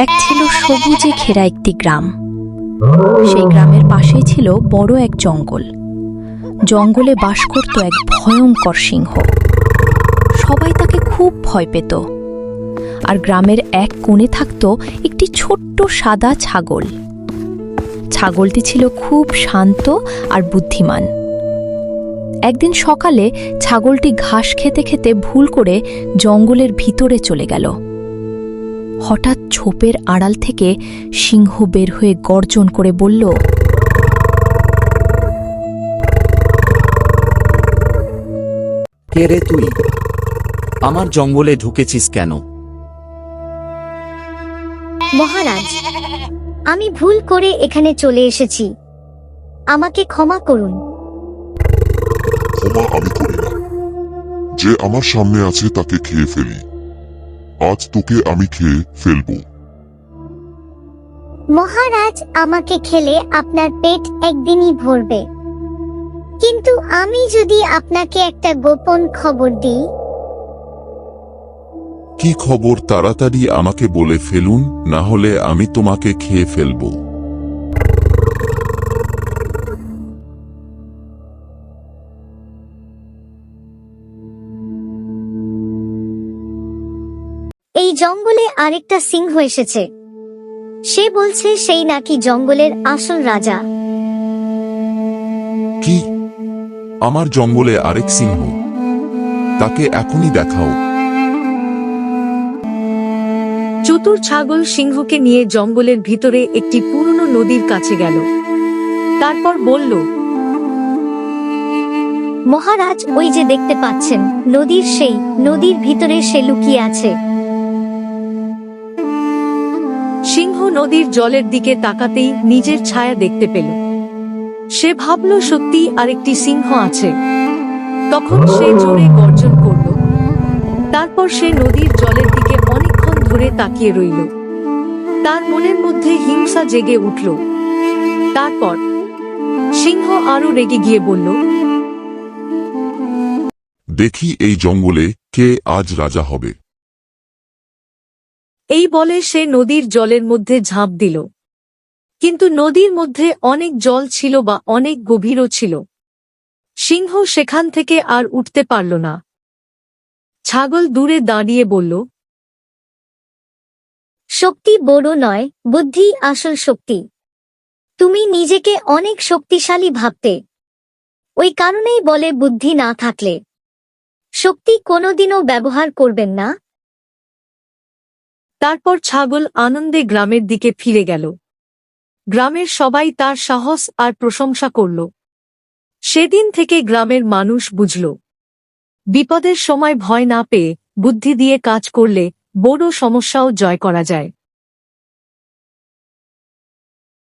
এক ছিল সবুজে ঘেরা একটি গ্রাম। সেই গ্রামের পাশেই ছিল বড় এক জঙ্গল। জঙ্গলে বাস করত এক ভয়ঙ্কর সিংহ। সবাই তাকে খুব ভয় পেত। আর গ্রামের এক কোণে থাকত একটি ছোট্ট সাদা ছাগল। ছাগলটি ছিল খুব শান্ত আর বুদ্ধিমান। একদিন সকালে ছাগলটি ঘাস খেতে খেতে ভুল করে জঙ্গলের ভিতরে চলে গেল। হঠাৎ ঝোপের আড়াল থেকে সিংহ বের হয়ে গর্জন করে বলল, কে রে তুই? আমার জঙ্গলে ঢুকেছিস কেন? মহারাজ, আমি ভুল করে এখানে চলে এসেছি, আমাকে ক্ষমা করুন। ক্ষমা আমি করি না। যে আমার সামনে আছে তাকে খেয়ে ফেলি। আজ তোকে আমি খেয়ে ফেলবো। মহারাজ, আমাকে খেলে আপনার পেট একদিনই ভরবে, কিন্তু আমি যদি আপনাকে একটা গোপন খবর দিই। কি খবর? তাড়াতাড়ি আমাকে বলে ফেলুন, না হলে আমি তোমাকে খেয়ে ফেলবো। এই জঙ্গলে আরেকটা সিংহ এসেছে। সে বলছে সেই নাকি জঙ্গলের আসল রাজা। কি? আমার জঙ্গলে আরেক সিংহ? তাকে এখনই দেখাও। চতুর ছাগল সিংহকে নিয়ে জঙ্গলের ভিতরে একটি পুরনো নদীর কাছে গেল। তারপর বলল, মহারাজ, ওই যে দেখতে পাচ্ছেন নদীর ভিতরে সে লুকিয়ে আছে। সিংহ নদীর জলের দিকে তাকাতেই নিজের ছায়া দেখতে পেল। সে ভাবল সত্যি আরেকটি সিংহ আছে। তখন সে জোরে গর্জন করল। তারপর সে নদীর জলের দিকে অনেকক্ষণ ধরে তাকিয়ে রইল। তার মনের মধ্যে হিংসা জেগে উঠল। তারপর সিংহ আরো রেগে গিয়ে বলল, দেখি এই জঙ্গলে কে আজ রাজা হবে। এই বলে সে নদীর জলের মধ্যে ঝাঁপ দিল। কিন্তু নদীর মধ্যে অনেক জল ছিল বা অনেক গভীরও ছিল। সিংহ সেখান থেকে আর উঠতে পারল না। ছাগল দূরে দাঁড়িয়ে বলল, শক্তি বড় নয়, বুদ্ধি আসল শক্তি। তুমি নিজেকে অনেক শক্তিশালী ভাবতে, ওই কারণেই বলে বুদ্ধি না থাকলে শক্তি কোনোদিনও ব্যবহার করবেন না। তারপর ছাগল আনন্দে গ্রামের দিকে ফিরে গেল। গ্রামের সবাই তার সাহস আর প্রশংসা করল। সেদিন থেকে গ্রামের মানুষ বুঝল, বিপদের সময় ভয় না পেয়ে বুদ্ধি দিয়ে কাজ করলে বড় সমস্যাও জয় করা যায়।